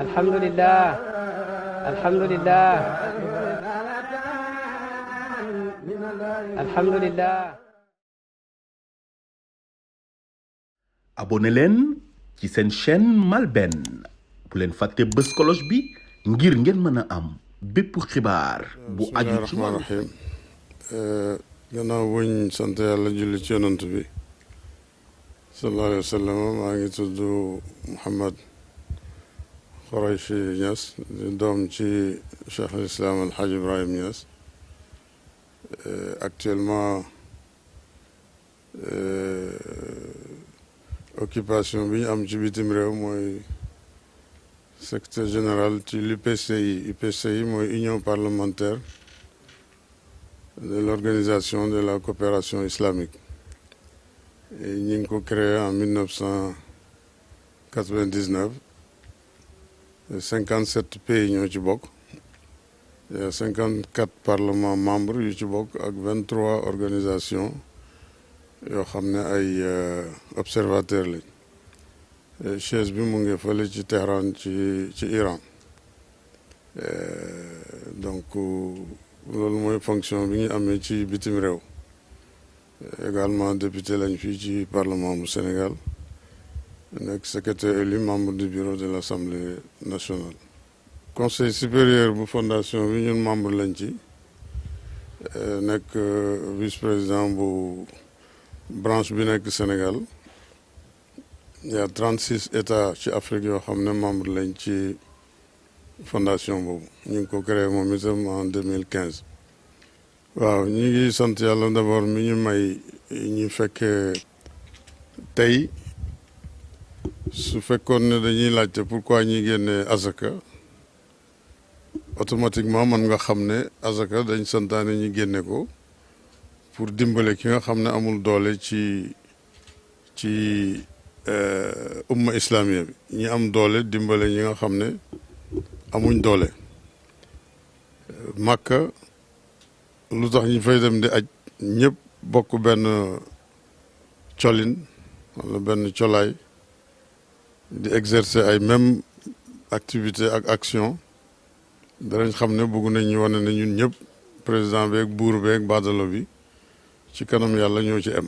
alhamdulillah alhamdulillah alhamdulillah. abonné leen ci seen chaîne MALBN bu leen fàtte bës cloche bi ngir ngeen mën a am bépp xibaar bu aju ci rahmaan rahim. gannaaw buñ sant yàlla julli ci yonant bi sallallahu alayhi wa sallam, maa ngi tudd Mouhamed Khouraychi Niass di doom ci Cheikh al Islam El Hadj Ibrahim Niass. Actuellement occupation bi ñu am ci bitim réew mooy secrétaire général ci l'UPCI. UPCI mooy Union parlementaire de l'organisation de la coopération islamique. ñi ngi ko créé en 1999. 57 pays ñoo ci bokk. Il y a 54 parlements membres yu ci bokk ak 23 organisations yoo xam ne ay observateurs lañ. chaise bi mu ngi fële ci Téhéran ci Iran. Donc loolu mooy fonction bi ñu amee ci bitim réew. Également député lañ fii ci parlement bu Sénégal, nekk secrétaire élu membre du bureau de l'Assemblée nationale. Conseil supérieur bu fondation bi ñun membre lañ ci, nekk vice-président bu branche bi nekk Sénégal. Il y a 36 états ci Afrique yoo xam ne membre lañ ci fondation boobu. ñu ngi ko créé moom itam en 2015. waaw ñu ngi sant yàlla d'abord mi ñu may ñu fekkee tey. Su fekkoon ne dañuy laajte pourquoi ñuy génnee azaka, automatiquement man nga xam ne azaka dañ santaane ñu génne ko pour dimbale ki nga xam ne amul doole ci umma islamiya bi. ñi am doole dimbale ñi nga xam ne amuñ doole. Màkka lu tax ñu fay dem di aj ñëpp bokk benn colin wala benn colaay di exercer ay même activité ak action, danañ xam ne bëgg nañ ñu wane ne ñun ñëpp président beeg buur beeg baadalo bi ci kanam yàlla ñoo ci am.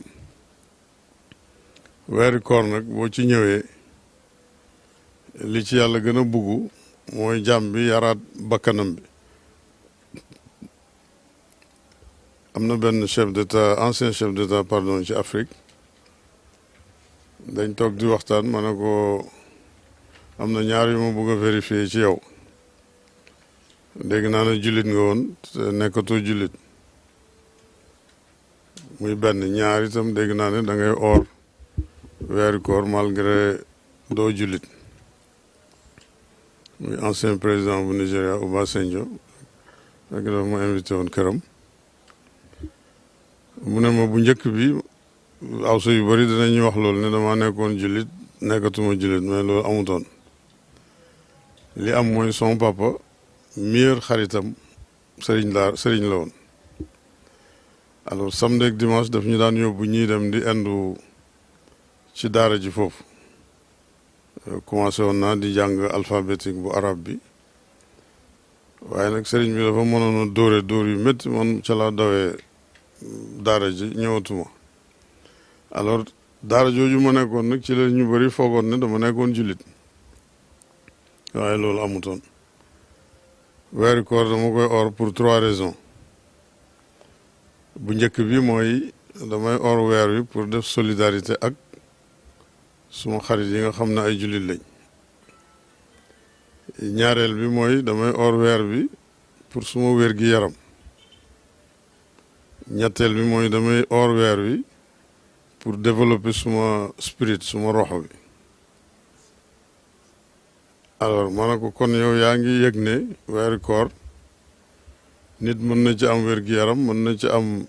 weeri koor nag boo ci ñëwee li ci yàlla gën a bugg mooy jàmm bi yaraat bakkanam bi. am na benn chef d'état, ancien chef d'état pardon, ci Afrique, dañ toog di waxtaan ma ne ko am na ñaar yu ma bëgg a vérifier ci yow. dégg naa ne jullit nga woon te nekkatoo jullit. muy benn. ñaar itam dégg naa ne da ngay oor weeri koor malgré doo jullit. muy ancien président bu Nigéria Obasanjo, fekk dafa ma invité woon këram. mu ne ma bu njëkk bi awso yu bëri dinañuy wax loolu ne dama nekkoon jullit nekkatuma jullit, mais loolu amutoon. li am mooy son papa meilleur xaritam sëriñ la woon. alors samedi ak dimanche daf ñu daan yóbbu ñuy dem di indu ci daara ji foofu. commencé woon naa di jàng alphabétique bu arabe bi, waaye nag sëriñ bi dafa mënoon a dóor yu métti, man ca laa dawee daara ji ñëwatuma. alors daara jooju ma nekkoon nag ci la ñu bëri foogoon ne dama nekkoon jullit, waaye loolu amutoon. weeri koor dama koy or pour 3 raisons. bu njëkk bi mooy damay or weer wi pour def solidarité ak suma xarit yi nga xam ne ay jullit lañ. ñaareel bi mooy damay or weer bi pour suma wér gi yaram. ñetteel bi mooy damay or weer wi pour développer suma spirit, suma roxo bi. alors ma ne ko kon yow yaa ngi yëg ne weeri koor nit mën na ci am wér gi yaram, mën na ci am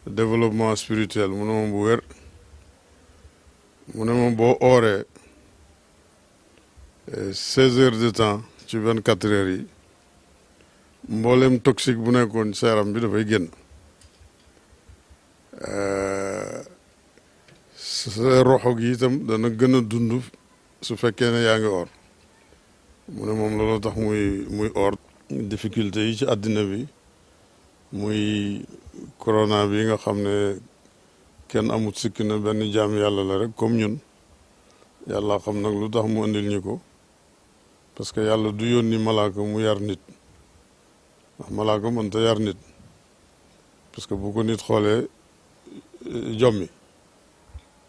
développement spirituel. mu ne ma bu wér. mu ne ma boo ooree 16 heures de temps ci 24 heures yi, mboolem toxique bu nekkoon sa yaram bi dafay génn. sa roxo gi itam dana gën a dund su fekkee ne yaa ngi or mu ne moom loolu tax muy or difficulté yi ci àddina bi muy corona bi nga xam ne kenn amut sikk na benn jaam yàlla la rek comme ñun yàlla xam nag lu tax mu andil ñu ko parce que yàlla du yónni malaaka mu yar nit ndax malaaka mënta yar nit parce que bu ko nit xoolee jommi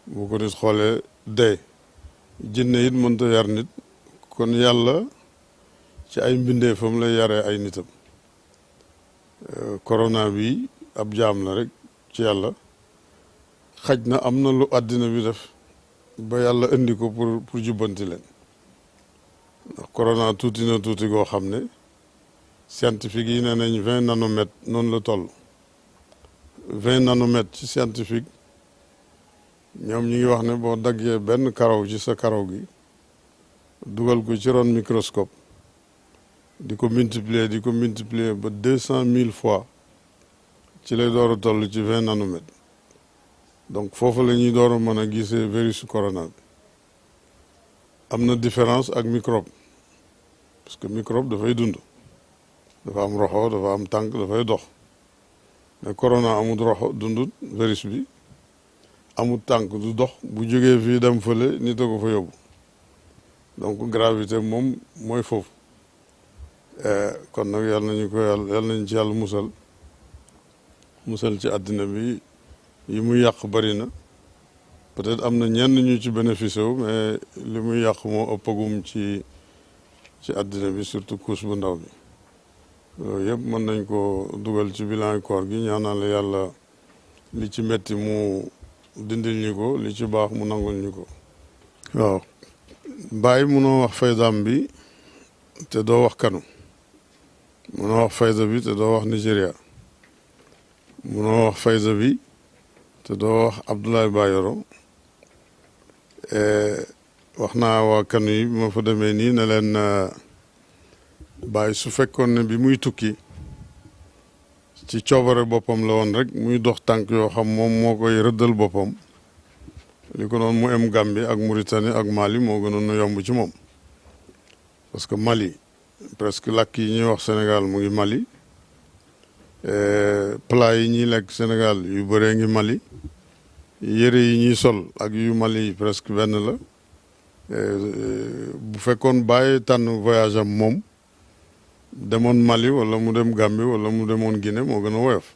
bu ko nit xoolee dee jinne it mënta yar nit kon yàlla ci ay mbindeefam lay yaree ay nitam corona bi ab jaam la rek ci yàlla xaj na am na lu àddina bi def ba yàlla indi ko pour jubbanti leen ndax corona tuuti na tuuti goo xam ne scientifique yi nee nañ 20 nanomètres noonu la toll 20 nanomètres ci scientifique ñoom ñi ngi wax ne boo daggee benn karaw ci sa karaw gi dugal ko ci ron microscope di ko multiplier ba 200 000 fois ci lay door a toll ci 20 nanomètres donc foofu la ñuy door a mën a gisee virus corona bi am na différence ak microbe parce que microbe dafay dund dafa am roxo dafa am tànk dafay dox mais corona amul roxo dundut virus bi amul tànk du dox bu jógee fii dem fële nit a ko fa yóbbu donc gravité moom mooy foofu kon nag yàlla nañu ci yàlla musal ci àddina bi yi muy yàq bari na peut-être am na ñenn ñu ci bénéficié wu mais li muy yàq moo ëppagum ci àddina bi surtout couche bu ndaw bi yooyu yëpp mën nañ ko dugal ci bilan koor gi ñaanal yàlla li ci metti mu dindil ñu ko li ci baax mu nangul ñu ko waaw bàyyi munoo wax faydaam bi te doo wax kanu munoo wax fayda bi te doo wax Nigéria munoo wax fayda bi te doo wax Abdoulaye Bayero wax naa waa kanu yi bi ma fa demee nii ne leen bàyyi su fekkoon ne bi muy tukki ci coobare boppam la woon rek muy dox tànk yoo xam moom moo koy rëddal boppam li ko noonu mu em Gambie ak Mauritanie ak Mali moo gënoon a yomb ci moom parce que Mali presque làkk yi ñuy wax Sénégal mu ngi Mali plat yi ñuy lekk Sénégal yu bëree ngi Mali yëre yi ñuy sol ak yu Mali presque benn la bu fekkoon bàyyi tànn voyage am moom demoon Mali wala mu dem Gambie wala mu demoon Guinée moo gën a woyof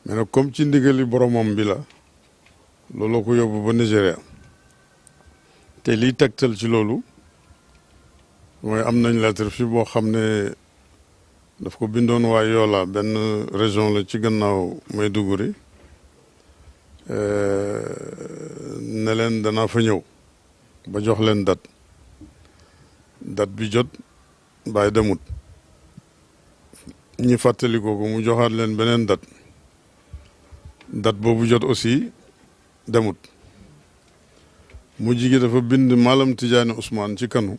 mais nag comme ci ndigali boromam bi la loolu ko yóbbu ba Nigéria te liy tegtal ci loolu mooy am nañ lettre fi boo xam ne daf ko bindoon waa Yola benn région la ci gannaaw Maiduguri ne leen danaa fa ñëw ba jox leen date bi jot bàyyi demut ñi fàttali ko mu joxaat leen beneen date boobu jot aussi demut mujj gi dafa bind Malam Tidiane Ousmane ci kanu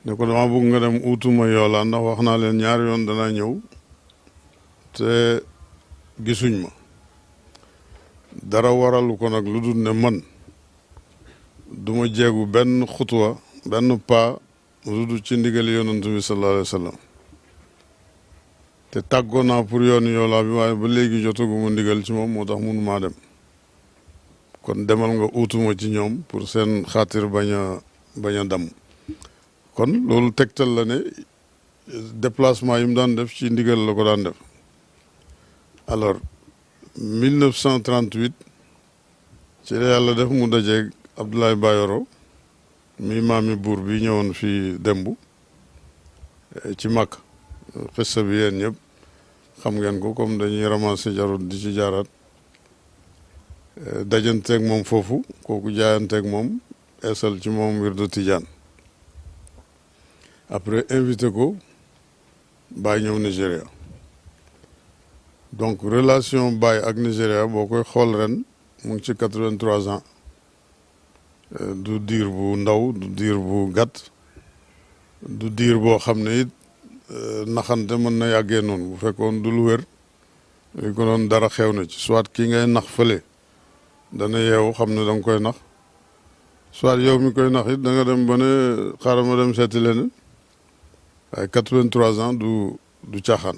ne ko dama bëgg nga dem uutuma Yola ndax wax naa leen ñaari yoon danaa ñëw te gisuñ ma dara waralu ko nag lu dul ne man duma jeegu benn xutwa benn pas lu dul ci ndigali yonent bi sallallahu alayhi wa sallam te tàggoo naa pour yoonu Yola bi waaye ba léegi jotaguma ndigal ci moom moo tax mënumaa dem kon demal nga uutuma ci ñoom pour seen xaatir bañ a damm kon loolu tegtal la ne déplacement yi mu daan def ci ndigal la ko daan def alors 1938 ci la yàlla def mu dajeeg Abdoulaye Bayero mi maami buur bi ñëwoon fii démb ci Makka xissa bi yéen ñëpp xam ngeen ko comme dañuy ramasser jarut di ci jaaraat dajanteeg moom foofu kooku jaayanteeg moom eesal ci moom wirdu Tijaan après invité ko Baye ñëw Nigéria donc relation Baye ak Nigéria boo koy xool ren mu ngi ci 83 ans du diir bu ndaw du diir bu gàtt du diir boo xam ne it naxante mën na yàggee noonu bu fekkoon du lu wér li ko doon dara xew na ci soit ki ngay nax fële dana yeewu xam ne da nga koy nax soit yow mi koy nax it da nga dem ba ne xaaral ma dem seeti leneen waaye 83 ans du caaxaan.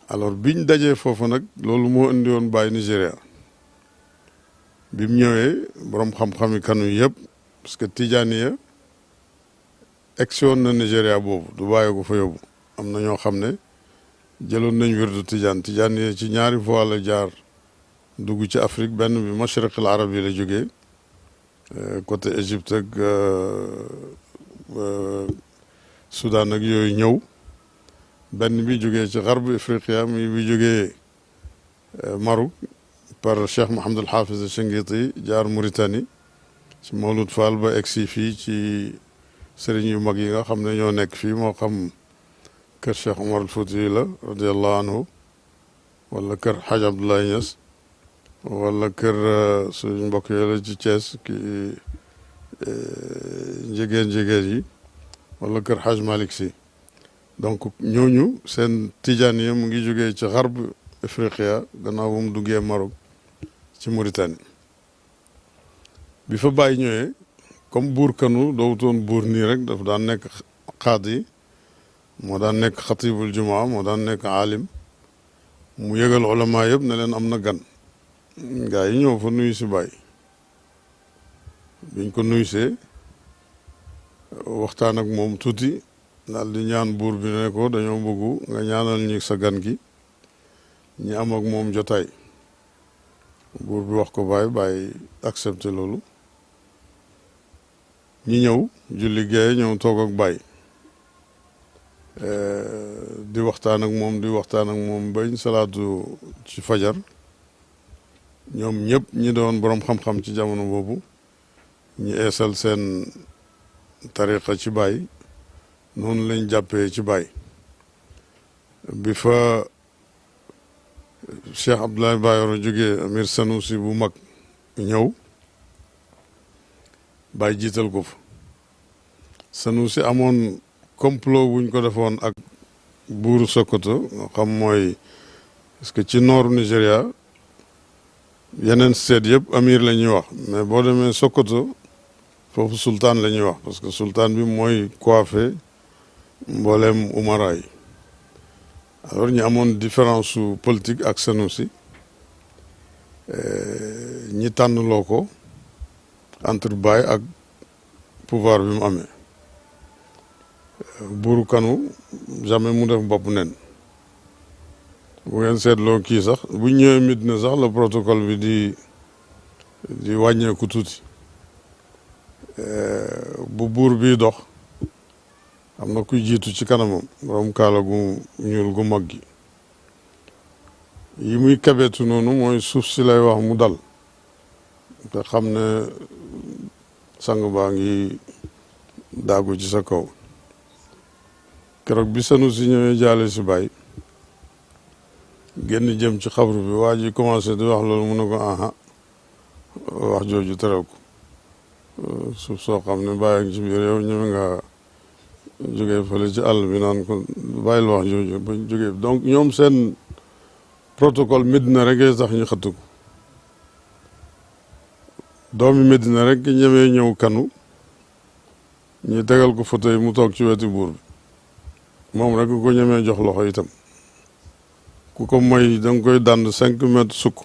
alors biñ dajee foofu nag loolu moo indi woon Baye Nigéria bi mu ñëwee borom xam-xami kanu yëpp parce que Tijaaniya egsi woon na Nigéria boobu du bàyyi ko fa yóbbu am na ñoo xam ne jëloon nañ wirdu Tijaaniya ci ñaari voie la jaar dugg ci Afrique benn bi mashriq al arab yi la jógee côté Égypte ak Soudan ak yooyu ñëw benn bi jógee ci xarb Afriqiya mi bi jógee Maroc par Cheikh Mohamed El Hafiz Chinguitti jaar Mauritanie ci Mawlud Fall ba egsi fii ci sëriñ yu mag yi nga xam ne ñoo nekk fii moo xam kër Cheikh Omar El Fouti la radiallahu anhu wala kër Hadj Abdoulaye Niass wala kër suñ mbokk yooyu la ci Thiès ki njegéen yi wala kër Hadj Malick Sy donc ñooñu seen tijaaniya mu ngi jógee ci xarb Afriqiya gannaaw bu mu duggee Maroc ci Mauritanie bi fa Baye ñëwee comme buur kanu dootoon buur nii rek daf daan nekk xaadi moo daan nekk xatibul jumaa moo daan nekk aalim mu yëgal ulama yëpp ne leen am na gan gaa yi ñëw fa nuyu si Baye biñ ko nuyusee waxtaan ak moom tuuti daal di ñaan buur bi ne ko dañoo bëggu nga ñaanal ñi sa gan gi ñi am ak moom jotaay buur bi wax ko Baye accepté loolu ñi ñëw julli gee ñëw toog ak Baye di waxtaan ak moom bañ salaatu ci fajar ñoom ñëpp ñi doon boroom xam-xam ci jamono boobu ñi eesal seen tariqa ci Baye noonu lañ jàppee ci Baye bi fa Cheikh Abdoulaye Bayoro jógee Amir Sanusi bu mag ñëw Baye jiital ko fa Sanusi amoon complot buñ ko defoon ak buuru Sokoto nga xam mooy parce que ci nooru Nigéria yeneen seet yëpp amir la ñuy wax mais boo demee Sokoto foofu sultaan la ñuy wax parce que sultaan bi mooy coiffé mbooleem umara yi alors ñu amoon différence su politique ak Sanusi ñi tànnloo ko entre Baye ak pouvoir bi mu amee buuru kanu jamais mu def bopp nen bu ngeen seetloo kii sax bu ñëwee Medina sax le protocole bi di wàññeeku tuuti bu buur bi dox am na kuy jiitu ci kanamam borom kaala gu ñuul gu mag gi yi muy kabeetu noonu mooy suuf si lay wax mu dal te xam ne sang baa ngi daagu ci sa kaw keroog bi Sanusi ñëwee jaale si Baye génn jëm ci xabru bi waa ji commencé di wax loolu mu ne ko aha wax jooju teral ko suuf soo xam ne Baye ngi ci biir yow ñëme nga jógee fële ci àll bi naan ko bàyyil wax jooju ba jógee donc ñoom seen protocole Medina rek sax ñu xëtt ko doomi Medina rek ñemee ñëw kanu ñu tegal ko fauteuil mu toog ci wetu buur bi moom rek ko ñemee jox loxo itam ku ko moy da nga koy dànd 5 mètres sukk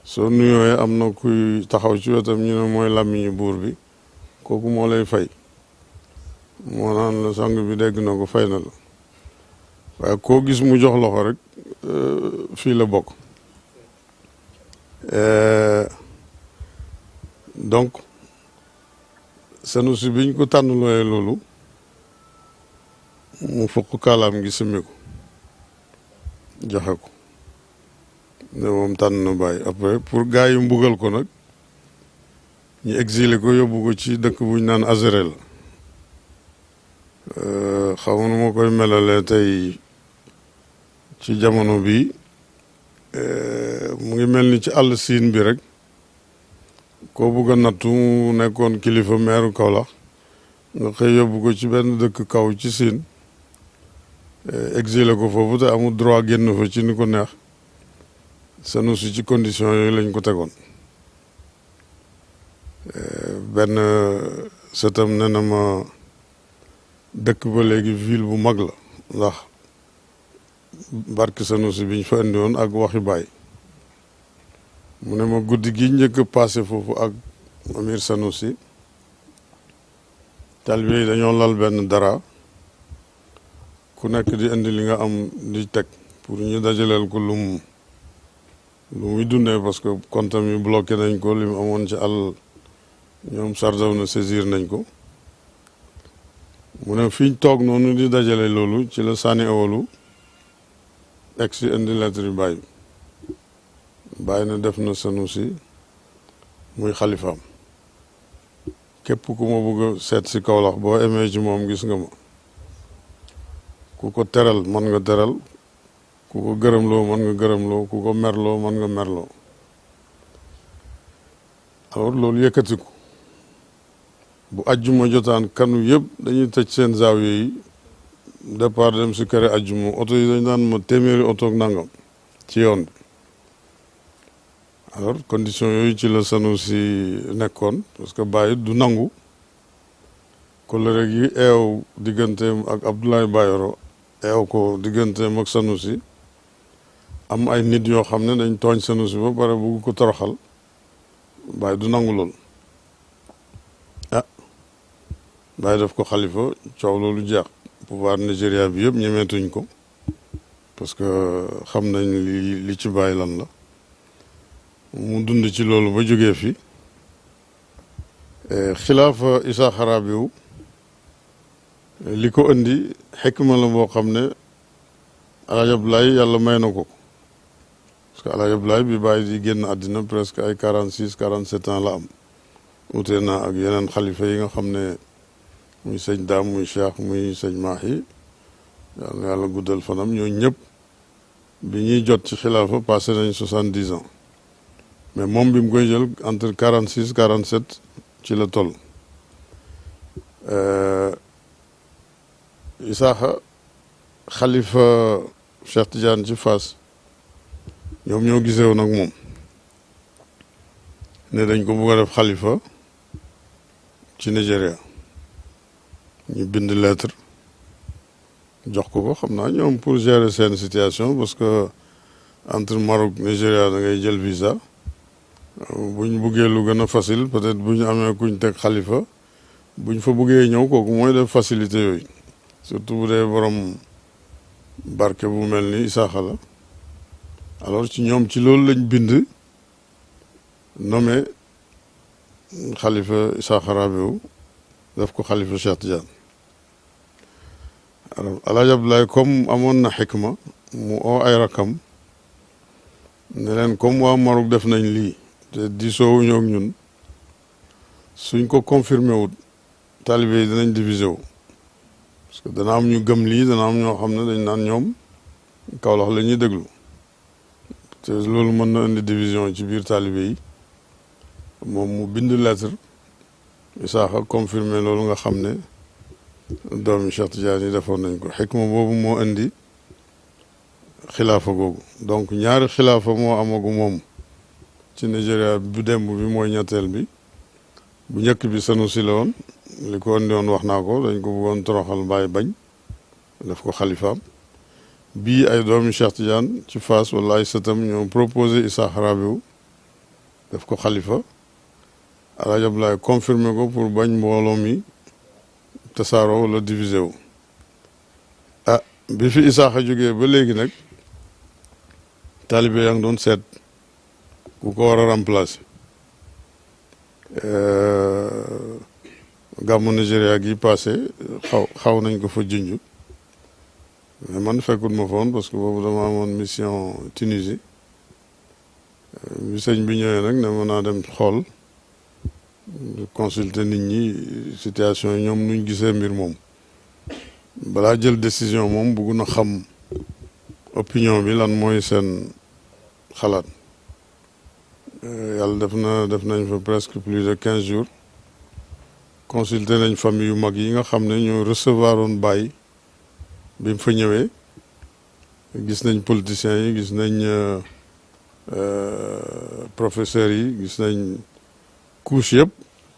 soo nuyooyee am na kuy taxaw ci wetam ñu ne mooy làmmiñu buur bi kooku moo lay fay moo naan la sang bi dégg na ko fay na la waaye koo gis mu jox loxo rek fii la bokk donc Sanusi biñ ko tànn looyee loolu mu fukk kaalaam gi simmi ko joxe ko ne moom tànn na Baye après pour gars yi mbugal ko nag ñu exilé ko yóbbu ko ci dëkk buñ naan Azerel xaw ma nu ma koy melalee tey ci jamono bi mu ngi mel ni ci àll siin bi rek koo bugg a nattu mu nekkoon kilifa meeru Kaolack nga xëy yóbbu ko ci benn dëkk kaw ci siin exilé ko foofu te amul droit génn fa ci ni ko neex Sanusi ci condition yooyu lañ ko tegoon benn sëtam ne na ma dëkk ba léegi ville bu mag la ndax barke Sanusi biñ fa indi woon ak waxi baay mu ne ma guddi gi njëkk a passé foofu ak Amir Sanusi taalibe yi dañoo lal benn dara ku nekk di indi li nga am di teg pour ñu dajaleel ko lu muy dundee parce que comptam yi bloqué nañ ko li mu amoon ci àll ñoom sardaw na saisir nañ ko mu ne fiñ toog noonu di dajale loolu ci la sànni awalu egg si indi lettre yi bàyyi na def na Sanusi muy xalifaam képp ku ma bëgg a seet si Kaolack boo emee ci moom gis nga ma ku ko teral mën nga teral ku ko gërëmloo mën nga gërëmloo ku ko merloo mën nga merloo alors loolu yëkkatiku bu ajjuma jotaan kanu yëpp dañuy tëj seen zaawiya yi départ dem si këre ajjuma oto yi dañ daan ma téeméeri oto ak nangam ci yoon bi alors condition yooyu ci la Sanusi nekkoon parce que Baye du nangu kóllëre gi eew digganteem ak Abdoulaye Bayero eew ko digganteem ak Sanusi am ay nit yoo xam ne dañ tooñ Sanusi ba pare bugg ko toroxal Baye du nangu lool Baye def ko xalifa coow loolu jeex pouvoir Nigéria bi yëpp ñemeetuñ ko parce que xam nañ li ci Baye lan la mu dund ci loolu ba jógee fi xilaafa Issa Rabiou li ko indi xikma la boo xam ne Alaaji Abdoulaye yàlla may na ko parce que Alaaji Abdoulaye bi Baye di génn àddina presque ay 46 47 ans la am utee na ak yeneen xalifa yi nga xam ne muy sëñ Daam muy Cheikh muy sëñ Mahi yàlla guddal fanam ñoo ñëpp bi ñuy jot ci xilaafa passé nañ 70 ans mais moom bi mu koy jël entre 46 47 ci la toll Isaaxa xalifa Cheikh Tidiane ci Fass ñoom ñoo gisewoon ak moom ne dañ ko bëgg a def xalifa ci Nigeria ñu bind lettre jox ko xam naa ñoom pour gérer seen situation parce que entre Maroc Nigeria da ngay jël visa buñ buggee lu gën a facile peut-être bu ñu amee kuñ teg xalifa buñ fa buggee ñëw kooku mooy def facilité yooyu surtout bu dee borom barke bu mel ni Isaaxa la alors ci ñoom ci loolu lañ bind nommé xalifa Isaaxa Rabiou def ko xalifa Cheikh Tidiane alors Alaaji Abdoulaye comme amoon na xikma mu oo ay rakam ne leen comme waa Maroc def nañ lii te diisoowuñu ak ñun suñ ko confirmé wut taalibe yi danañ divisé wu parce que dana am ñu gëm lii dana am ñoo xam ne dañ naan ñoom Kaolack la ñuy déglu te loolu mën na indi division ci biir taalibe yi moom mu bind lettre Isaaxa confirmé loolu nga xam ne doomi Cheikh Tidiane yi defoon nañ ko xikma boobu moo indi xilaafa googu donc ñaari xilaafa moo amagu moom ci Nigeria bu démb bi mooy ñetteel bi bu njëkk bi Sanusi la woon li ko indi woon wax naa ko dañ ko bëggoon toroxal Baye bañ def ko xalifaam bii ay doomi Cheikh Tidiane ci Fass wala ay sëtam ñoo proposé Issa Rabiou def ko xalifa Alaaji Abdoulaye confirmé ko pour bañ mbooloo mi tasaaroo wala divisé wu bi fi Isaaxa jógee ba léegi nag taalibe yaa ngi doon seet ku ko war a remplacer gàmmu Nigéria gi passé xaw nañ ko fa junj mais man fekkut ma fa woon parce que boobu dama amoon mission Tunisie bi sëñ bi ñëwee nag ne mën naa dem xool consulter nit ñi situation yi ñoom nuñ gisee mbir moom balaa jël décision moom bëgg na xam opinion bi lan mooy seen xalaat yàlla def nañ fa presque plus de 15 jours consulter nañ famille yu mag yi nga xam ne ñoo recevoir woon Baye bi mu fa ñëwee gis nañ politiciens yi gis nañ professeurs yi gis nañ couche yëpp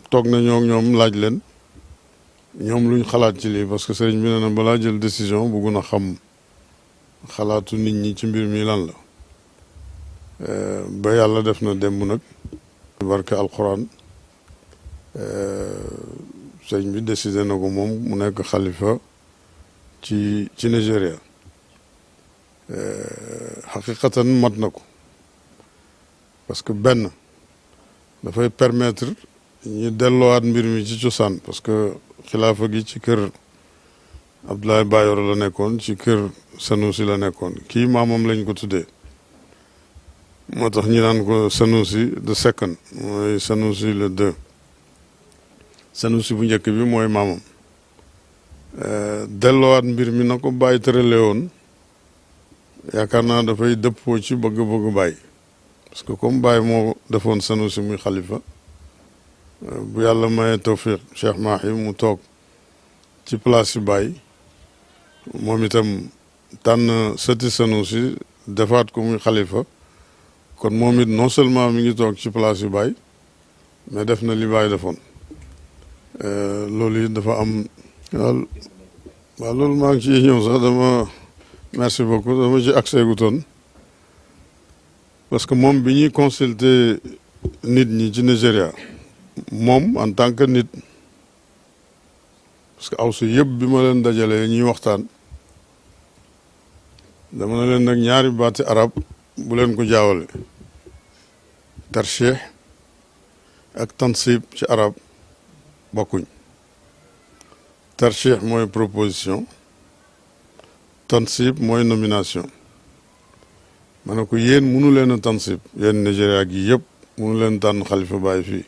toog na ñoom laaj leen ñoom luñ xalaat ci lii parce que sëriñ bi nee na balaa jël décision bëgg na xam xalaatu nit ñi ci mbir mi lan la ba yàlla def na démb nag barke alquran sëriñ bi décidé na ko moom mu nekk xalifa ci Nigeria xaqiqatan mat na ko parce que benn dafay permettre ñu delloowaat mbir mi ci cosaan parce que xilaafa gi ci kër Abdoulaye Bayoro la nekkoon ci kër Sanusi la nekkoon kii maamam lañ ko tuddee moo tax ñu naan ko Sanusi the second mooy Sanusi le deux Sanusi bu njëkk bi mooy maamam delloowaat mbir mi na ko bàyyi tërale woon yaakaar naa dafay dëppoo ci bëgg-bëgg bàyyi parce que comme bàyyi moo defoon Sanusi muy xalifa bu yàlla maye tawfiq Cheikh Mahi mu toog ci place yu bàyyi moom itam tànn sëti Sanusi defaat ko muy xalifa kon moom it non seulement mi ngi toog ci place yu bàyyi mais def na li bàyyi defoon loolu it dafa am waaw loolu maa ngi ciy ñëw sax dama merci beaucoup dama ci accès gu toon parce que moom bi ñuy consulter nit ñi ci Nigeria moom en tant que nit parce que awsu yëpp bi ma leen dajalee ñuy waxtaan dama ne leen nag ñaari baati arab bu leen ko jaawale tarshih ak tansib ci arab bokkuñ tarshih mooy proposition tansib mooy nomination ma ne ko yéen mënu leen a tansib yéen Nigeria gi yëpp mënu leen tànn xalifa Baay fii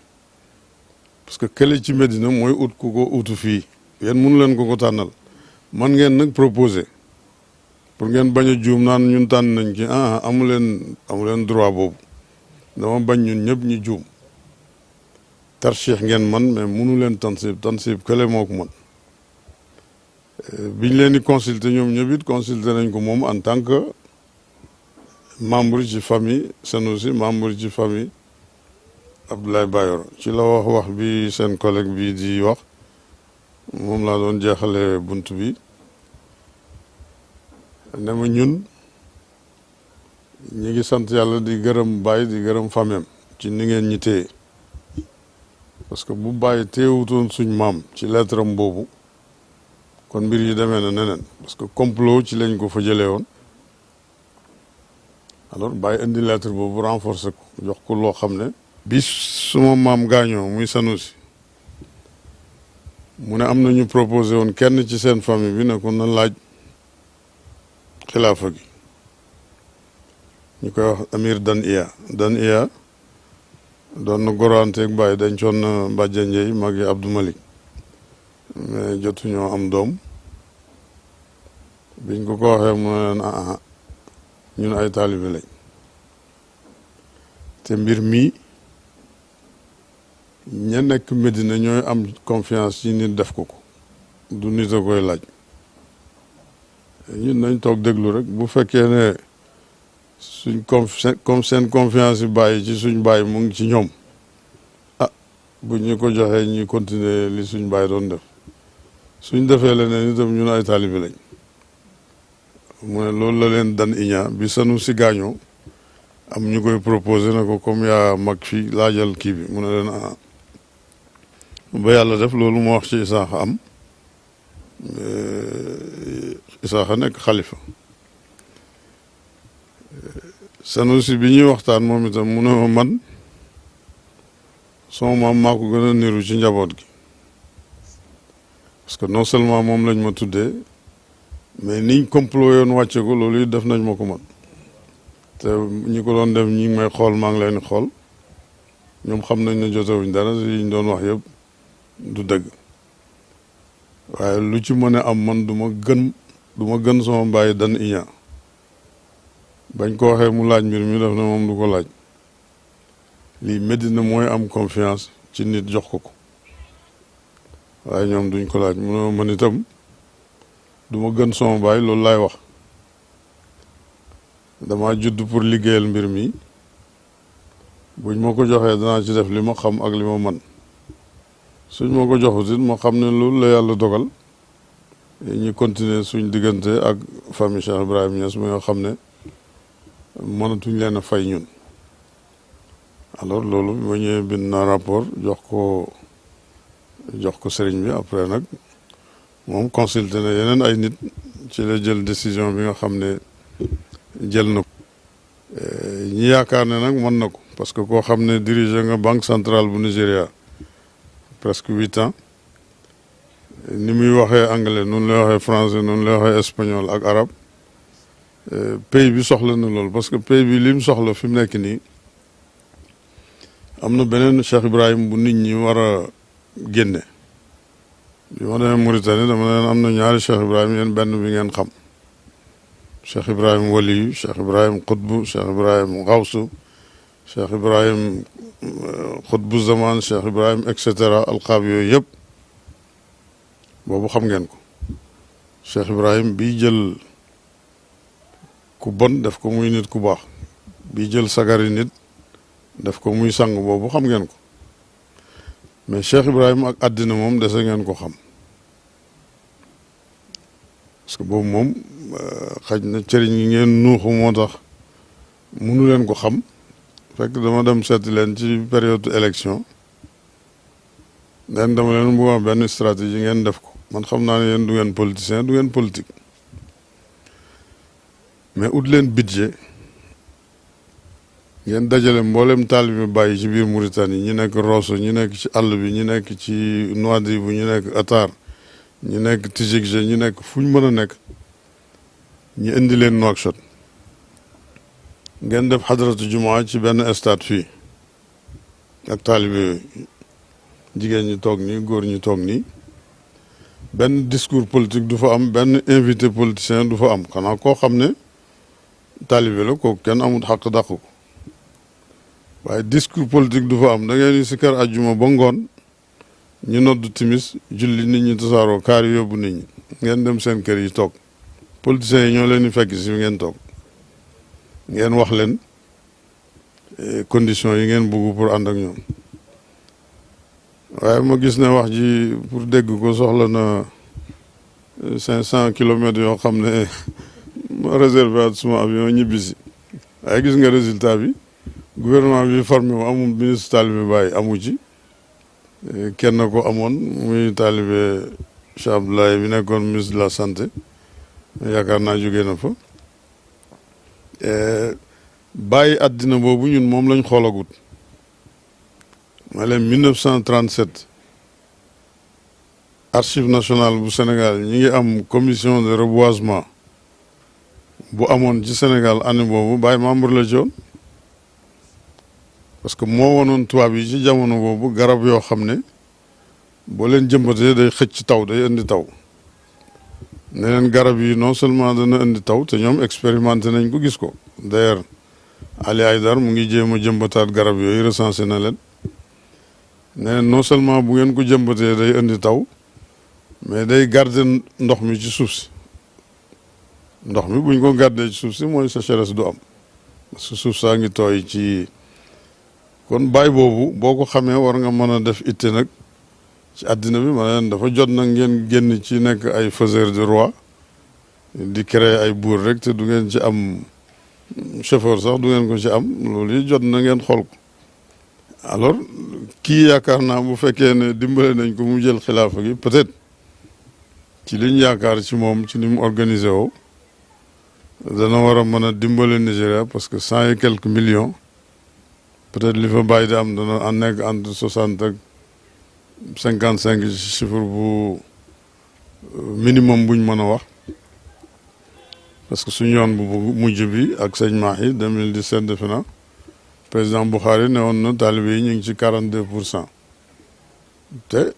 parce que kële ci Medina mooy ut ku ko utu fii yéen mënu leen ko tànnal man ngeen nag proposer pour ngeen bañ a juum naan ñun tànn nañ ci amu leen droit boobu dama bañ ñun ñëpp ñu juum tarshih ngeen man mais mënu leen tansib kële moo ko man biñ leen di consulter ñoom ñëpp it consulter nañ ko moom en tant que membre ci famille Sanusi membre ci famille Abdoulaye Bayoro ci la wax bi seen collègue bi di wax moom laa doon jeexale bunt bi ne ma ñun ñi ngi sant yàlla di gërëm Baye di gërëm famem ci ni ngeen ñi téye parce que bu Baye téyewutoon suñ maam ci lettre am boobu kon mbir yi demee na neneen parce que complot ci lañ ko fa jëlee woon alors Baye indi lettre boobu renforcer ko jox ko loo xam ne bi suma maam gaañoo muy Sanusi mu ne am na ñu proposé woon kenn ci seen famille bi ne ko na laaj xilaafa gi ñu koy wax Amir Dan Iya doon na goranteeg Baye dencoon na Mbàjje Njey magi Abdou Malik mais jotuñoo am doom biñ ko waxee mu ne leen ñun ay taalibe lañ te mbir mi ña nekk Medina ñooy am confiance ci nit def ko du nit a koy laaj ñun nañ toog déglu rek bu fekkee ne suñ comme seen confiance yi bàyyi ci suñ bàyyi mu ngi ci ñoom bu ñu ko joxee ñuy continuer li suñ bàyyi doon def suñ defee leneen itam ñun ay taalibe lañ mu ne loolu la leen Dan Iña bi Sanusi gaañoo am ñu koy proposé na ko comme yaa mag fii laajal kii bi mu ne leen ba yàlla def loolu mu wax ci Isaaxa am Isaaxa nekk xalifa Sanusi bi ñuy waxtaan moom itam mu ne ma man sama maam maa ko gën a niru ci njaboot gi parce que non seulement moom lañ ma tuddee mais niñ complot yoon wàcce ko loolu it def nañ ma ko man te ñi ko doon def ñi ngi may xool maa ngi leen di xool ñoom xam nañ ne jotewuñ dara yi ñu doon wax yëpp du dëgg waaye lu ci mën a am man du ma gën sama bàyyi Dan Iña bañ ko waxee mu laaj mbir mi def na moom du ko laaj lii Medina mooy am confiance ci nit jox ko waaye ñoom duñ ko laaj mu ne man itam du ma gën sama baay loolu laay wax dama judd pour liggéeyal mbir mi buñ ma ko joxee danaa ci def li ma xam ak li ma man suñ ma ko joxut it ma xam ne loolu la yàlla dogal ñu continuer suñ diggante ak famille Cheikh Ibrahim Niass mi nga xam ne mënatuñ leen a fay ñun. alors loolu bi ma ñëwee bind naa rapport jox ko sëriñ bi après nag moom consulté na yeneen ay nit ci la jël décision bi nga xam ne jël na ko ñi yaakaar ne nag mën na ko parce que koo xam ne dirigé nga banque centrale bu Nigéria presque 8 ans ni muy waxee anglais noonu lay waxee français noonu lay waxee espagnol ak arabe pays bi soxla na loolu parce que pays bi lim soxla fi mu nekk nii am na beneen Cheikh Ibrahim bu nit ñi war a génne bi ma demee Mauritanie dama leen am na ñaari Cheikh Ibrahim yéen benn bi ngeen xam Cheikh Ibrahim waliyu Cheikh Ibrahim xutbu Cheikh Ibrahim xawsu Cheikh Ibrahim xutbu zaman Cheikh Ibrahim et cetera alxaab yooyu yëpp boobu xam ngeen ko Cheikh Ibrahim bii jël ku bon def ko muy nit ku baax bii jël sagari nit def ko muy sang boobu xam ngeen ko mais Cheikh Ibrahim ak àddina moom dese ngeen ko xam parce que boobu moom xaj na cëriñ yi ngeen nuuxu moo tax munu leen ko xam fekk dama dem seeti leen ci période élection leen dama leen bu wax benn stratégie ngeen def ko man xam naa ne yéen du ngeen politicien du ngeen politique mais ut leen budget ngeen dajale mboolem taalibe bàyyi ci biir Mauritanie ñi nekk Rosso ñi nekk ci àll bi ñi nekk ci Nouadhibou ñi nekk Atar ñi nekk Tijigje ñi nekk fu ñu mën a nekk ñu indi leen Nouakchott ngeen def xadratu jumaa ci benn stade fii ak taalibe yooyu jigéen ñi toog nii góor ñi toog nii benn discours politique du fa am benn invité politicien du fa am xanaa koo xam ne taalibe la kooku kenn amul xaq dàq ko waaye discours politique du fa am da ngeen di si kër àjjuma ba ngoon ñu noddu timis julli nit ñi tasaaroo kaar yi yóbbu nit ñi ngeen dem seen kër yi toog politiciens yi ñoo leen di fekk si ngeen toog ngeen wax leen conditions yi ngeen bëgg pour ànd ak ñoom waaye ma gis ne wax ji pour dégg ko soxla na 500 kilomètres yoo xam ne ma réservé at suma avion ñibbisi waaye gis nga résultat bi gouvernement bi formé wu amul ministre taalibe Baye amu ci kenn ko amoon muy taalibe Cheikh Abdoulaye bi nekkoon ministre de la santé yaakaar naa jógee na fa bàyyi àddina boobu ñun moom lañ xoolagut ma leen 1937 archive nationale bu Sénégal ñi ngi am commission de reboisement bu amoon ci Sénégal année boobu bàyyi membre la ci woon parce que moo wanoon tubaab yi ci jamono boobu garab yoo xam ne boo leen jëmbatee day xëcc taw day indi taw ne leen garab yi non seulement dana indi taw te ñoom expérimenté nañ ko gis ko d'ailleurs Ali Haïdar mu ngi jéem a jëmbataat garab yooyu recensé na leen ne leen non seulement bu ngeen ko jëmbatee day indi taw mais day garder ndox mi ci suuf si ndox mi buñ ko gardee ci suuf si mooy sécheresse du am parce que suuf saa ngi tooy ci kon baay boobu boo ko xamee war nga mën a def itte nag ci àddina bi ma leen dafa jot nag ngeen génn ci nekk ay faiseur de roi di créer ay buur rek te du ngeen ci am chauffeur sax du ngeen ko ci am loolu yi jot na ngeen xool ko alors kii yaakaar naa bu fekkee ne dimbale nañ ko mu jël xilaafa gi peut-être ci liñ yaakaar ci moom ci ni mu organisé woo dana war a mën a dimbale Nigéria parce que 100 et quelques millions peut-être li fa bàyyi di am dana nekk entre 60 ak 55 chiffre bu minimum buñ mën a wax parce que suñu yoon bu mujj bi ak sëñ Mahi 2017 defe na président Bukhari ne woon na taalibe yi ñu ngi ci 42% te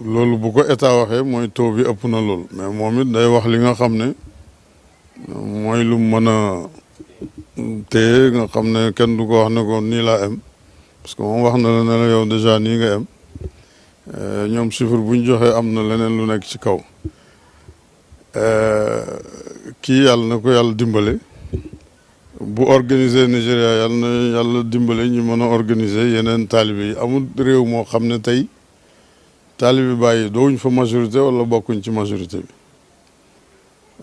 loolu bu ko état waxee mooy taux bi ëpp na loolu mais moom it day wax li nga xam ne mooy lu mën a téye nga xam ne kenn du ko wax ne ko nii laa am parce que moom wax na la ne la yow déjà nii nga am ñoom chiffre bu ñu joxee am na leneen lu nekk ci kaw kii yàlla na ko yàlla dimbale bu organiser Nigéria yàlla na yàlla dimbale ñu mën a organiser yeneen taalibe yi amul réew moo xam ne tey taalibe bàyyi doowuñ fa majorité wala bokkuñ ci majorité bi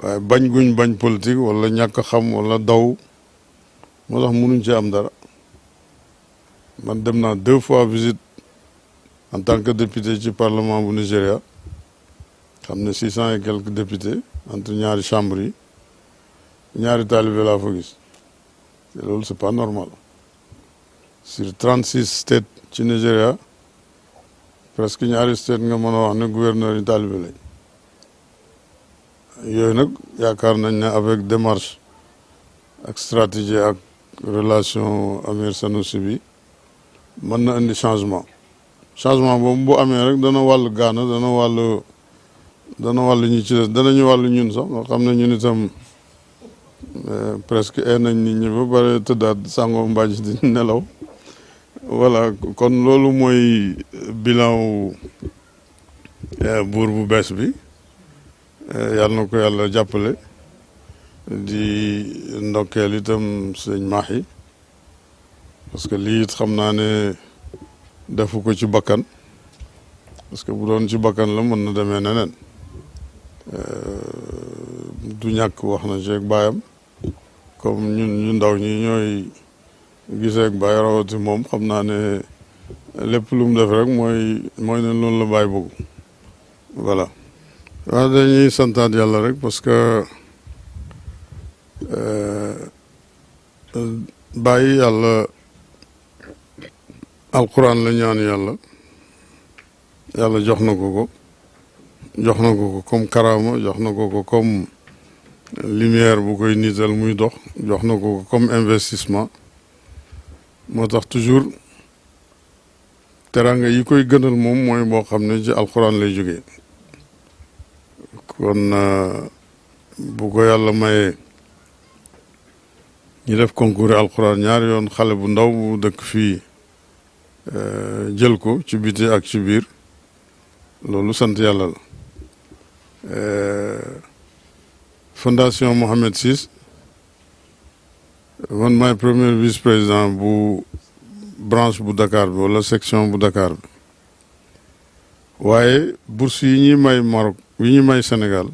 waaye bañ guñ bañ politique wala ñàkk xam wala daw moo tax mënuñ ci am dara man dem naa 2 fois visite en tant que député ci parlement bu Nigéria xam ne 600 et quelques députés entre ñaari chambre yi ñaari taalibe laa fa gis te loolu c'est pas normal sur 36 states ci Nigéria presque ñaari state nga mën a wax ne gouverneur yi taalibe lañ yooyu nag yaakaar nañ ne avec démarche ak stratégie ak relation Amir Sanusi bi mën na indi changement boobu bu amee rek dana wàllu Ghana dana wàllu ñi ci des danañu wàllu ñun sax nga xam ne ñun itam presque nañ nit ñi ba bare tëddaat sàngoo mbaaj di nelaw voilà kon loolu mooy bilan wu buur bu bees bi yàlla na ko yàlla jàppale di ndokkeel itam sëñ Mahi parce que lii it xam naa ne defu ko ci bakkan parce que bu doon ci bakkan la mën na demee neneen du ñàkk wax na ci ak baayam comme ñun ñu ndaw ñi ñooy gisee ak baay rawati moom xam naa ne lépp lu mu def rek mooy ne loolu la baay bëgg voilà waaw dañuy santaat yàlla rek parce que bàyyi yàlla alquran la ñaan yàlla jox na ko comme karama jox na ko comme lumière bu koy niital muy dox jox na ko comme investissement moo tax toujours teranga yi koy gënal moom mooy boo xam ne ci alquran lay jógee kon bu ko yàlla mayee ñu def concours alquran ñaari yoon xale bu ndaw bu dëkk fii jël ko ci biti ak ci biir loolu sant yàlla la fondation Mohammed VI man maay premier vice-président bu branche bu Dakar bi wala section bu Dakar bi waaye bourse yi ñuy may Maroc yi ñuy may Sénégal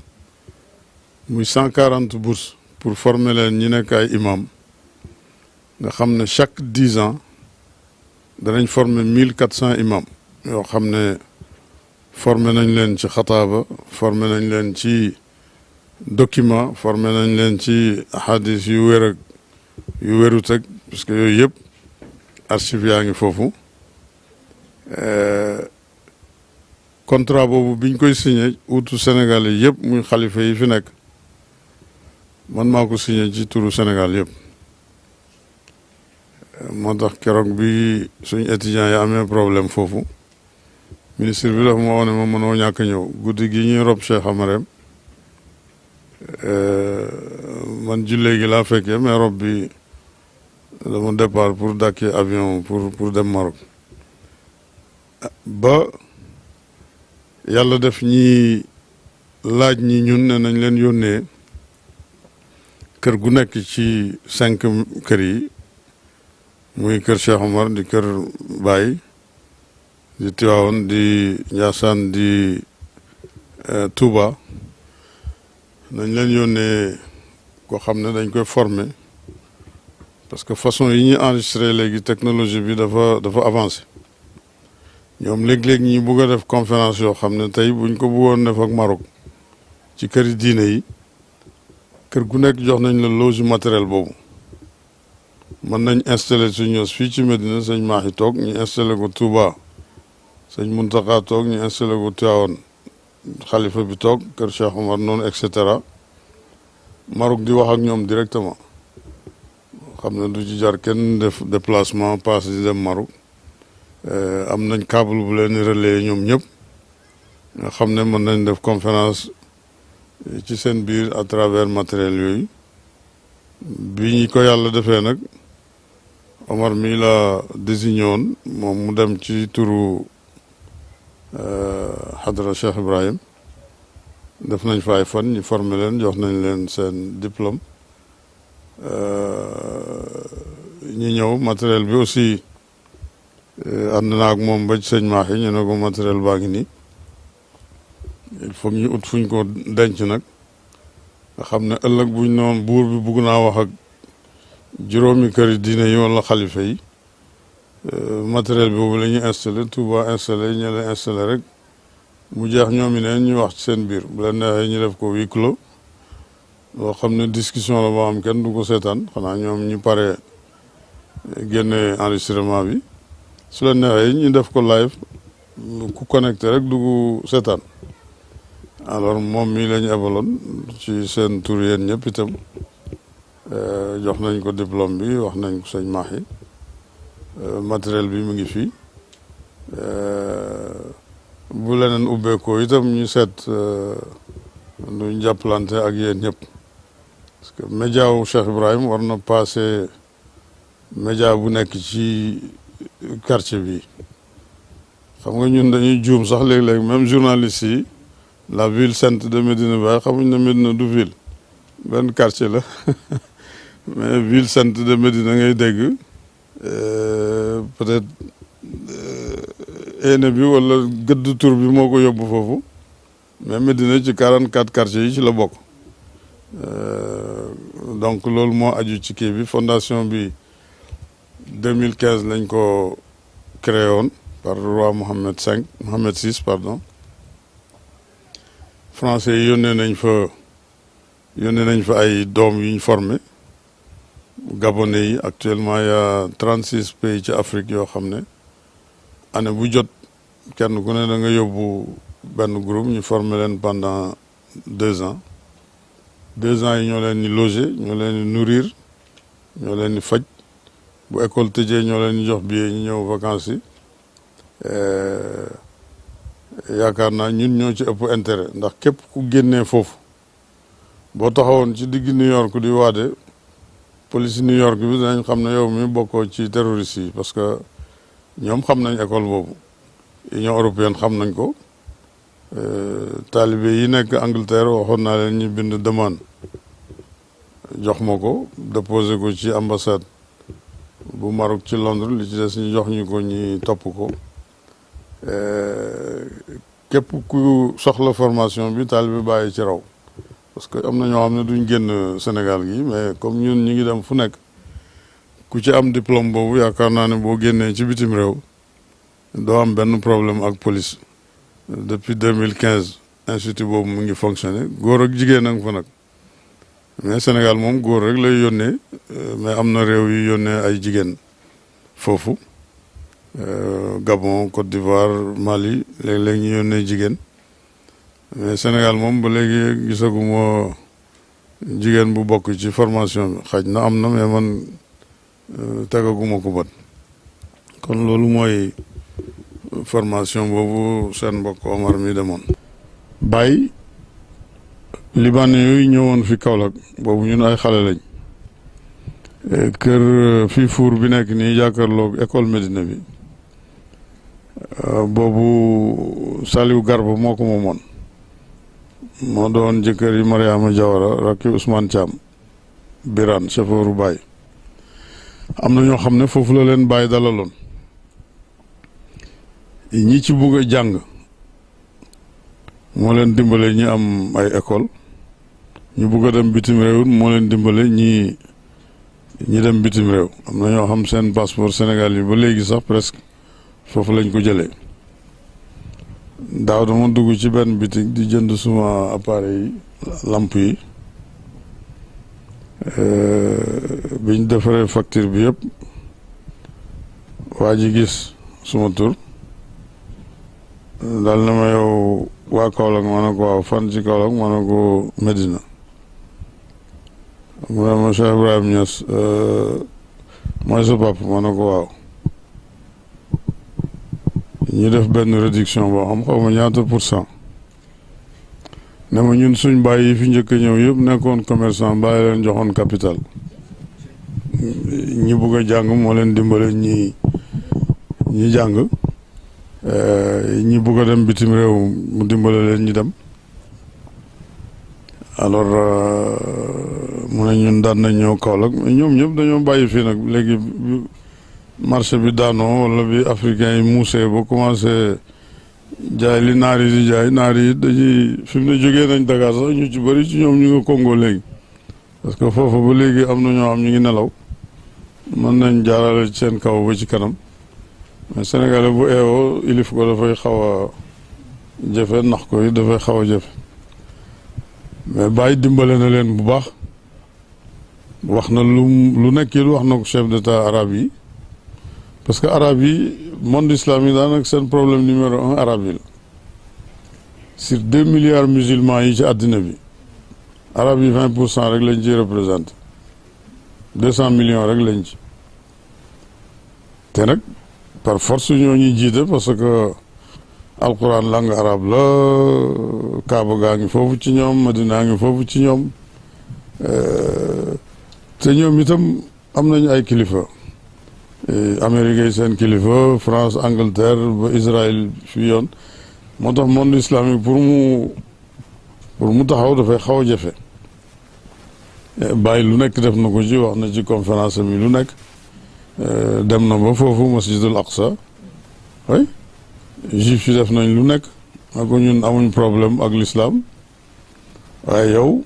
muy 140 bourses pour former leen ñi nekk ay imam nga xam ne chaque 10 ans danañ former 1400 imam yoo xam ne formé nañ leen ci xataaba formé nañ leen ci document formé nañ leen ci hadis yu wér ak yu wérut ak parce que yooyu yëpp archive yaa ngi foofu contrat boobu biñ koy signé utu Sénégal yi yëpp muy xalifa yi fi nekk man maa ko signé ci turu Sénégal yëpp moo tax keroog bi suñ étudiants yi amee problème foofu ministre bi dafa ma wax ne ma mënoo ñàkk ñëw guddi gi ñuy rob Cheikh Amarem man jullee gi laa fekkee mais rob bi dama départ pour dàkki avion pour dem Maroc ba yàlla def ñi laaj ñi ñun ne nañ leen yónnee kër gu nekk ci 5 kër yi muy kër Cheikh Omar di kër Baye di Tivaouane di Ndiassane di Touba nañ leen yónnee koo xam ne dañ koy former parce que façon yi ñuy enregistré léegi technologie bi dafa avancé ñoom léeg-léeg ñi bugg a def conférence yoo xam ne tey buñ ko bëggoon def ak Maroc ci këri diine yi kër gu nekk jox nañ la loge matériel boobu mën nañ installé suñu ños fii ci Medina sëñ Mahi toog ñu installé ko Touba sëñ Muntaka toog ñu installé ko Tivaouane xalifa bi toog kër Cheikh Omar noonu et cetera Maroc di wax ak ñoom directement xam ne du ci jar kenn def déplacement passe di dem Maroc am nañ câble bu leen relayer ñoom ñëpp nga xam ne mën nañ def conférence ci seen biir à travers matériel yooyu bi ñu ko yàlla defee nag Omar mii la désigné woon moom mu dem ci turu Hadra Cheikh Ibrahim def nañ fa ay fan ñu formé leen jox nañ leen seen diplôme ñi ñëw matériel bi aussi ànd naa ak moom ba ci sëñ Mahi ñu ne ko matériel baa ngi nii il faut ñu ut fuñ ko denc nag nga xam ne ëllëg buñ noonu buur bi bugg naa wax ak juróomi këri diine yi wala xalifa yi matériel boobu la ñuy installé Touba installé ñu leen installé rek mu jeex ñoom neen ñu wax ci seen biir bu leen neexee ñu def ko huis clos loo xam ne discussion la boo xam kenn du ko seetaan xanaa ñoom ñu pare génne enregistrement bi su leen neexee ñu def ko live ku connecté rek dugg seetaan alors moom mii la ñu ebaloon ci seen tur yéen ñëpp itam jox nañ ko diplôme bi wax nañ ko sëñ Mahi matériel bi mu ngi fii bu leneen ubbeekoo itam ñu seet duñ jàppalante ak yéen ñëpp parce que média wu Cheikh Ibrahim war na passé média bu nekk ci quartier bi xam nga ñun dañuy juum sax léeg-léeg même journalistes yi la ville sainte de Médina Baye xamuñ ne Médina du ville benn quartier la mais ville sainte de Médina ngay dégg peut-être ene bi wala gëdd tur bi moo ko yóbbu foofu mais Médina ci 44 quartiers yi ci la bokk donc loolu moo aju ci kii bi fondation bi 2015 lañ ko créé woon par roi Mohammed VI pardon français yi yónnee nañ fa ay doom yu ñu formé gabonais yi actuellement il y a 36 pays ci Afrique yoo xam ne année bu jot kenn ku ne da nga yóbbu benn groupe ñu former leen pendant 2 ans 2 ans yi ñoo leen di loger ñoo leen di nourrir ñoo leen di faj bu école tëjee ñoo leen di jox billet ñu ñëw vacances yi yaakaar naa ñun ñoo ci ëpp intérêt ndax képp ku génnee foofu boo taxawoon ci digg New York di waade police New York bi dinañ xam ne yow mi bokkoo ci terroriste yi parce que ñoom xam nañ école boobu Union européenne xam nañ ko taalibe yi nekk Angleterre waxoon naa leen ñu bind demande jox ma ko déposé ko ci ambassade bu Maroc ci Londres li ci des ñu jox ñu ko ñi topp ko képp ku soxla formation bi taalibe bàyyi ci raw parce que am na ñoo xam ne duñ génn Sénégal gi mais comme ñun ñi ngi dem fu nekk ku ci am diplôme boobu yaakaar naa ne boo génnee ci bitim réew doo am benn problème ak police depuis 2015 institut boobu mu ngi fonctionné góor ak jigéen a nga fa nag mais Sénégal moom góor rek lay yónnee mais am na réew yu yónnee ay jigéen foofu Gabon Côte d'Ivoire Mali léeg-léeg ñu yónnee jigéen mais Sénégal moom ba léegi gisaguma jigéen bu bokk ci formation bi xaj na am na mais man tegaguma ko bët kon loolu mooy formation boobu seen mbokk Omar mi demoon. Baye libanais yooyu ñëwoon fi Kaolack boobu ñun ay xale lañ kër fii fuur bi nekk nii jàkkaarloog école Médina bi boobu Saliou Garba moo ko moomoon moo doon jëkkër yi Mariama Diawara rakki Ousmane Thiam Birane chauffeuru Baye am na ñoo xam ne foofu la leen Baye dalaloon ñi ci bugg a jàng moo leen dimbale ñi am ay école ñu bugg a dem bitim réew moo leen dimbale ñi dem bitim réew am na ñoo xam seen passeport Sénégal yi ba léegi sax presque foofu lañ ko jëlee daaw dama dugg ci benn bitig di jënd suma appareil yi lamp yi biñ defaree facture bi yëpp waa ji gis suma tur daal na ma yow waa Kaolack ma ne ko waaw fan ci Kaolack ma ne ko Medina mu ne ma Cheikh Ibrahim Niass mooy sa papa ma ne ko waaw ñu def benn réduction boo xam xaw ma ñaata %. ne ma ñun suñ bàyyi yi fi njëkk a ñëw yëpp nekkoon commerçant bàyyi leen joxoon capital ñi bugg a jàng moo leen dimbale ñi jàng ñi bugg a dem bitim réew mu dimbale leen ñi dem alors mu ne ñun daan nañ ñëw Kaolack mais ñoom ñëpp dañoo bàyyi fii nag léegi marché bi daanoo wala bi africain yi muusee ba commencé jaay li naar yi di jaay naar yi dañuy fi mu ne jógee nañ Dakar sax ñu ci bëri ci ñoom ñu nga Congo léegi parce que foofu ba léegi am na ñoo xam ñu ngi nelaw mën nañ jaarale ci seen kaw ba ci kanam mais Sénégalais bu eewoo ilif ko dafay xaw a jafe nax ko yi dafay xaw a jafe mais bàyyi dimbale na leen bu baax wax na lu nekk it wax na ko chef d'état arabe yi parce que arabe yi monde islamique daanaka seen problème numéro 1 arabe yi la sur 2 milliards musulmans yi ci àddina bi arabe yi 20% rek lañ ci représenté 200 millions rek lañ ci te nag par force ñoo ñuy jiite parce que alquran langue arabe la Kaaba gaa ngi foofu ci ñoom Madina ngi foofu ci ñoom te ñoom itam am nañu ay kilifa Amérique yi seen kilifa France Angleterre ba Israël fii yoon moo tax monde islamique pour mu taxaw dafay xaw a jafe bàyyi lu nekk def na ko ci wax na ci conférence bi lu nekk dem na ba foofu masjidul aqsa oui juif yi def nañ lu nekk ak ñun amuñ problème ak l'islam waaye yow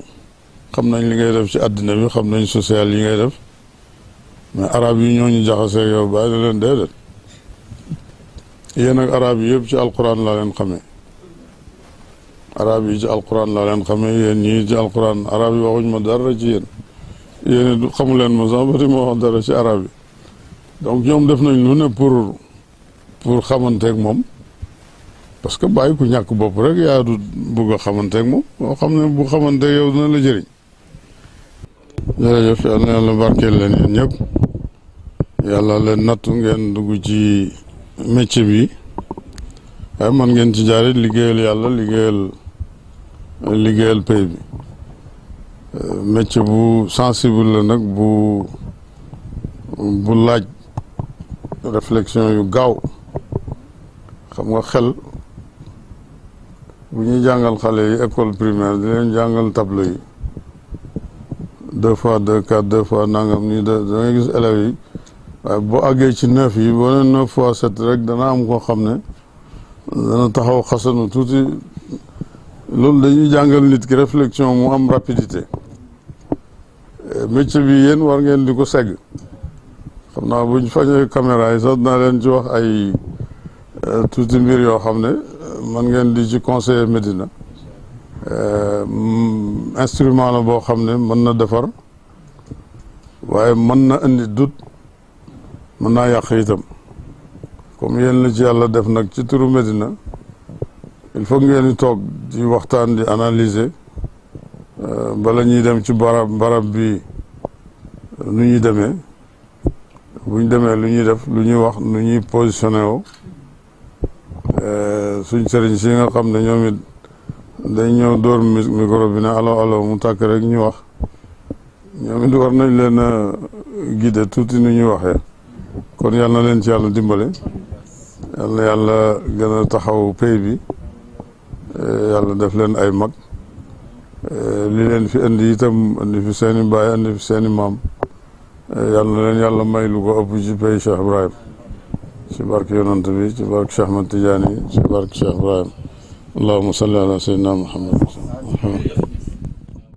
xam nañ li ngay def ci àddina bi xam nañ social yi ngay def mais arab yi ñoo ñu jaxasee yow bàyyi na leen déedéet yéen ak arab yi yëpp ci alquran laa leen xamee arab yi ci alquran laa leen xamee yéen ñii ci alquran arab yi waxuñ ma dara ci yéen yéen xamu leen ma sax bari ma wax dara ci arab yi donc ñoom def nañ lu ne pour xamanteeg moom parce que bàyyi ku ñàkk bopp rek yaa du bëgg a xamanteeg moom boo xam ne bu xamanteeg yow dina la jëriñ jërëjëf yal na yàlla barkeel leen yéen ñëpp yàlla leen nattu ngeen dugg ci métier bi waaye man ngeen ci jaarit liggéeyal yàlla liggéeyal pay bi métier bu sensible la nag bu laaj réflexion yu gaaw xam nga xel bu ñuy jàngal xale yi école primaire di leen jàngal tableau yi 2 fois 2 4 2 fois nangam nii da ngay gis élèves yi waaye boo àggee ci 9 yi boo nee 9 fois 7 rek dana am koo xam ne dana taxaw xasanu tuuti loolu dañuy jàngal nit ki réflexion mu am rapidité métier bi yéen war ngeen di ko segg xam naa buñ fañee caméra yi sax dinaa leen ci wax ay tuuti mbir yoo xam ne man ngeen di ci conseiller Médina instrument la boo xam ne mën na defar waaye mën na indi doute mën naa yàq itam comme yéen la ci yàlla def nag ci turu Médina il faut ngeen di toog di waxtaan di analyser bala ñuy dem ci barab bi nu ñuy demee buñ demee lu ñuy def lu ñuy wax nu ñuy positionné woo suñ sëriñ si nga xam ne ñoom it dañ ñëw dóor micro bi ne alo mu tàkk rek ñu wax ñoom it war nañ leen a guider tuuti nu ñuy waxee kon yal na leen ci yàlla dimbale yal na yàlla gën a taxaw pay bi yàlla def leen ay mag li leen fi indi itam indi fi seeni baay indi fi seeni maam yal na leen yàlla may lu ko ëpp ci pay Cheikh Ibrahim ci barke yonant bi ci barke Cheikh Ahmad Tidiane ci barke Cheikh Ibrahim allahumma salli ala sayyidina Muhammad